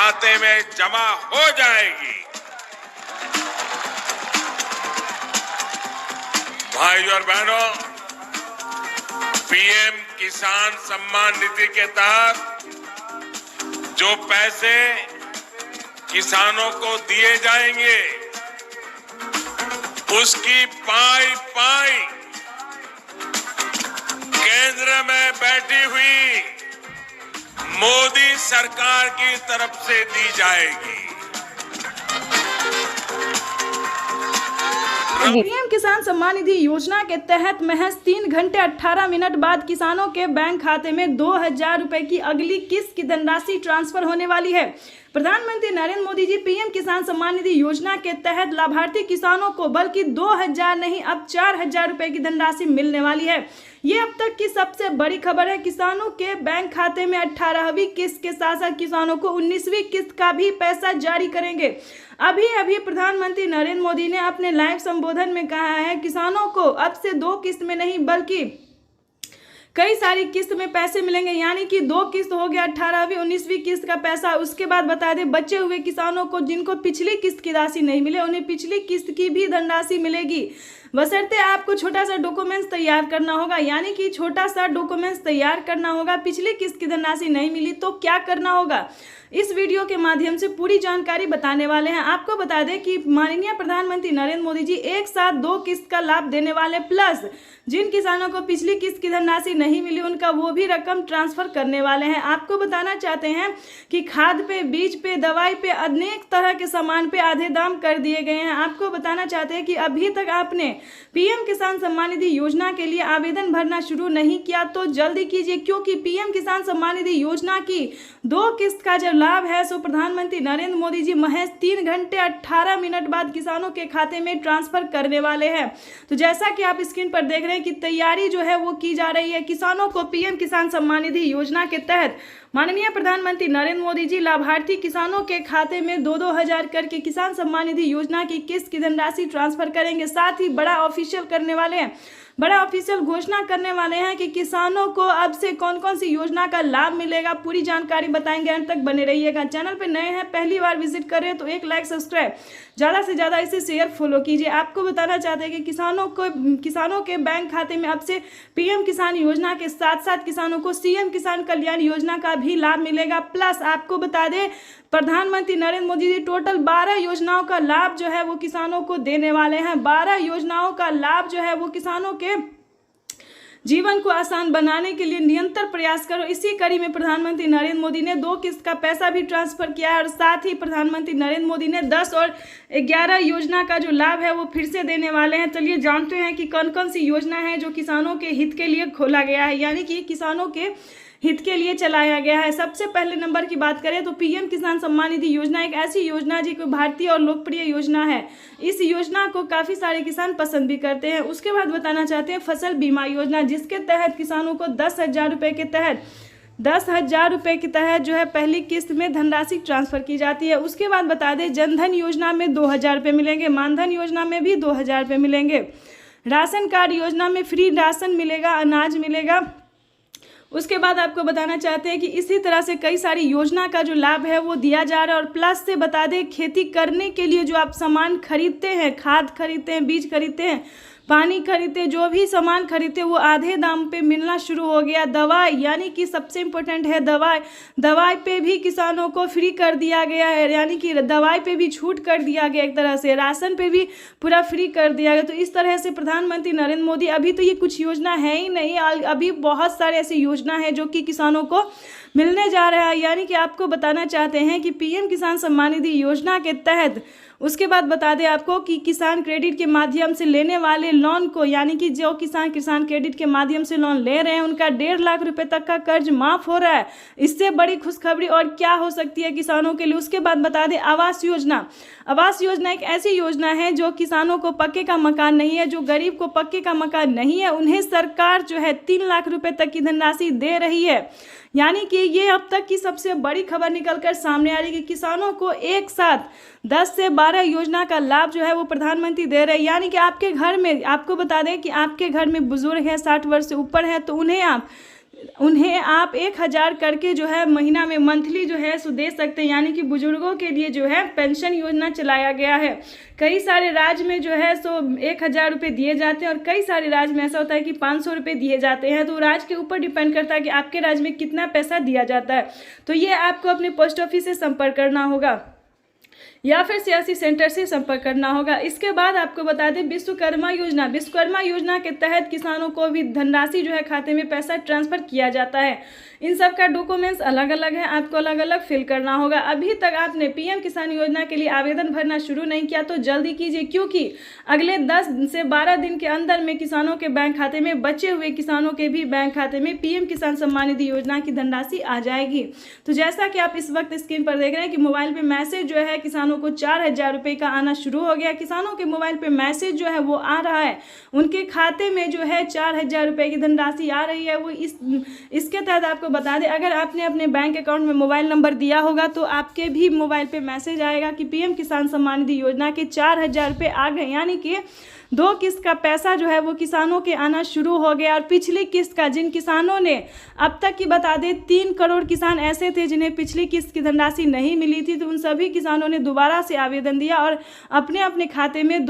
खाते में जमा हो जाएगी। भाइयों और बहनों, पीएम किसान सम्मान निधि के तहत जो पैसे किसानों को दिए जाएंगे, उसकी पाई पाई केंद्र में बैठी हुई मोदी सरकार की तरफ से दी जाएगी। पीएम किसान सम्मान निधि योजना के तहत महज 3 घंटे 18 मिनट बाद किसानों के बैंक खाते में 2000 रुपए की अगली किस्त की धनराशि ट्रांसफर होने वाली है। प्रधानमंत्री नरेंद्र मोदी जी पीएम किसान सम्मान निधि योजना के तहत लाभार्थी किसानों को बल्कि 2000 नहीं अब 4000 रुपए की धनराशि मिलने वाली है। ये अब तक की सबसे बड़ी खबर है। किसानों के बैंक खाते में 18वीं किस्त के साथ साथ किसानों को 19वीं किस्त का भी पैसा जारी करेंगे। अभी प्रधानमंत्री नरेंद्र मोदी ने अपने लाइव संबोधन में कहा है किसानों को अब से 2 किस्त में नहीं बल्कि कई सारी किस्त में पैसे मिलेंगे, यानी कि 2 किस्त हो गया 18वीं 19वीं किस्त का पैसा। उसके बाद बता दें बचे हुए किसानों को जिनको पिछली किस्त की राशि नहीं मिले उन्हें पिछली किस्त की भी धनराशि मिलेगी। बशर्ते आपको छोटा सा डॉक्यूमेंट्स तैयार करना होगा, यानी कि छोटा सा डॉक्यूमेंट्स तैयार करना होगा। पिछली किस्त की धनराशि नहीं मिली तो क्या करना होगा, इस वीडियो के माध्यम से पूरी जानकारी बताने वाले हैं। आपको बता दें कि माननीय प्रधानमंत्री नरेंद्र मोदी जी एक साथ 2 किस्त का लाभ देने वाले, प्लस जिन किसानों को पिछली किस्त की धनराशि नहीं मिली उनका वो भी रकम ट्रांसफर करने वाले हैं। आपको बताना चाहते हैं कि खाद पे, बीज पे, दवाई पे, अनेक तरह के सामान पे आधे दाम कर दिए गए हैं। आपको बताना चाहते हैं कि अभी तक आपने पीएम किसान सम्मान निधि योजना के लिए आवेदन भरना शुरू नहीं किया तो जल्दी कीजिए, क्योंकि पीएम किसान सम्मान निधि योजना की 2 किस्त का जो लाभ है सो प्रधानमंत्री नरेंद्र मोदी जी महज 3 घंटे 18 मिनट बाद किसानों के खाते में ट्रांसफर करने वाले हैं। तो जैसा कि आप स्क्रीन पर देख रहे हैं कि तैयारी जो है वो की जा रही है। किसानों को पीएम किसान सम्मान निधि योजना के तहत माननीय प्रधानमंत्री नरेंद्र मोदी जी लाभार्थी किसानों के खाते में 2-2 हजार करके किसान सम्मान निधि योजना की किस्त की धनराशि ट्रांसफर करेंगे। साथ ही बड़ा ऑफिशियल करने वाले हैं, बड़ा ऑफिशियल घोषणा करने वाले हैं कि किसानों को अब से कौन कौन सी योजना का लाभ मिलेगा। पूरी जानकारी बताएंगे, अंत तक बने रहिएगा। चैनल पे नए हैं, पहली बार विजिट कर रहे हैं तो एक लाइक, सब्सक्राइब, ज़्यादा से ज़्यादा इसे शेयर, फॉलो कीजिए। आपको बताना चाहते हैं कि किसानों के बैंक खाते में अब से पीएम किसान योजना के साथ साथ किसानों को सीएम किसान कल्याण योजना का भी लाभ मिलेगा। प्लस आपको बता दें प्रधानमंत्री नरेंद्र मोदी जी टोटल 12 योजनाओं का लाभ जो है वो किसानों को देने वाले हैं। 12 योजनाओं का लाभ जो है वो किसानों के जीवन को आसान बनाने के लिए निरंतर प्रयास करो। इसी कड़ी में प्रधानमंत्री नरेंद्र मोदी ने 2 किस्त का पैसा भी ट्रांसफर किया है और साथ ही प्रधानमंत्री नरेंद्र मोदी ने 10 और 11 योजना का जो लाभ है वो फिर से देने वाले हैं। चलिए जानते हैं कि कौन कौन सी योजना है जो किसानों के हित के लिए खोला गया है, यानी कि किसानों के हित के लिए चलाया गया है। सबसे पहले नंबर की बात करें तो पीएम किसान सम्मान निधि योजना एक ऐसी योजना जी को भारतीय और लोकप्रिय योजना है। इस योजना को काफ़ी सारे किसान पसंद भी करते हैं। उसके बाद बताना चाहते हैं फसल बीमा योजना, जिसके तहत किसानों को 10,000 रुपये के तहत 10,000 रुपये के तहत जो है पहली किस्त में धनराशि ट्रांसफर की जाती है। उसके बाद बता दें जनधन योजना में 2,000 रुपये मिलेंगे, मानधन योजना में भी 2,000 रुपये मिलेंगे, राशन कार्ड योजना में फ्री राशन मिलेगा, अनाज मिलेगा। उसके बाद आपको बताना चाहते हैं कि इसी तरह से कई सारी योजना का जो लाभ है वो दिया जा रहा है। और प्लस से बता दें खेती करने के लिए जो आप सामान खरीदते हैं, खाद खरीदते हैं, बीज खरीदते हैं, पानी खरीदते, जो भी सामान खरीदते वो आधे दाम पे मिलना शुरू हो गया। दवाई, यानी कि सबसे इम्पोर्टेंट है दवाई पे भी किसानों को फ्री कर दिया गया है, यानी कि दवाई पे भी छूट कर दिया गया एक तरह से, राशन पे भी पूरा फ्री कर दिया गया। तो इस तरह से प्रधानमंत्री नरेंद्र मोदी, अभी तो ये कुछ योजना है ही नहीं, अभी बहुत सारे ऐसी योजना है जो कि किसानों को मिलने जा रहा है। यानी कि आपको बताना चाहते हैं कि पीएम किसान सम्मान निधि योजना के तहत उसके बाद बता दें आपको कि किसान क्रेडिट के माध्यम से लेने वाले लोन को, यानी कि जो किसान क्रेडिट के माध्यम से लोन ले रहे हैं उनका 1.5 लाख रुपए तक का कर्ज माफ हो रहा है। इससे बड़ी खुशखबरी और क्या हो सकती है किसानों के लिए। उसके बाद बता दें आवास योजना एक ऐसी योजना है जो किसानों को पक्के का मकान नहीं है, जो गरीब को पक्के का मकान नहीं है, उन्हें सरकार जो है 3 लाख रुपए तक की धनराशि दे रही है। यानी कि ये अब तक की सबसे बड़ी खबर निकलकर सामने आ रही है कि किसानों को एक साथ 10 से 12 योजना का लाभ जो है वो प्रधानमंत्री दे रहे हैं। यानी कि आपके घर में, आपको बता दें कि आपके घर में बुजुर्ग हैं, 60 वर्ष से ऊपर है, तो उन्हें आप उन्हें आप 1000 करके जो है महीना में मंथली जो है सो दे सकते हैं। यानी कि बुजुर्गों के लिए जो है पेंशन योजना चलाया गया है। कई सारे राज्य में जो है सो 1000 रुपये दिए जाते हैं और कई सारे राज्य में ऐसा होता है कि 500 रुपये दिए जाते हैं। तो राज्य के ऊपर डिपेंड करता है कि आपके राज्य में कितना पैसा दिया जाता है। तो ये आपको अपने पोस्ट ऑफिस से संपर्क करना होगा या फिर सीएससी सेंटर से संपर्क करना होगा। इसके बाद आपको बता दें विश्वकर्मा योजना के तहत किसानों को भी धनराशि जो है खाते में पैसा ट्रांसफर किया जाता है। इन सब का डॉक्यूमेंट्स अलग अलग है, आपको अलग अलग फिल करना होगा। अभी तक आपने पीएम किसान योजना के लिए आवेदन भरना शुरू नहीं किया तो जल्दी कीजिए, क्योंकि अगले 10 से 12 दिन के अंदर में किसानों के बैंक खाते में, बचे हुए किसानों के भी बैंक खाते में पीएम किसान सम्मान निधि योजना की धनराशि आ जाएगी। तो जैसा कि आप इस वक्त स्क्रीन पर देख रहे हैं कि मोबाइल पे मैसेज जो है किसानों को 4000 रुपये का आना शुरू हो गया। किसानों के मोबाइल पे मैसेज जो है वो आ रहा है, उनके खाते में जो है 4000 रुपये की धनराशि आ रही है। वो इसके तहत आपको बता दें, अगर आपने अपने बैंक अकाउंट में मोबाइल नंबर दिया होगा तो आपके भी मोबाइल पे मैसेज आएगा कि पीएम किसान सम्मान निधि योजना के 4000 रुपये आ गए। यानी कि 2 किस्त का पैसा जो है वो किसानों के आना शुरू हो गया। और पिछली किस्त का, जिन किसानों ने अब तक की बता दें 3 करोड़ किसान ऐसे थे जिन्हें पिछली किस्त की धनराशि नहीं मिली थी, तो उन सभी किसानों ने दोबारा से आवेदन दिया और अपने अपने खाते में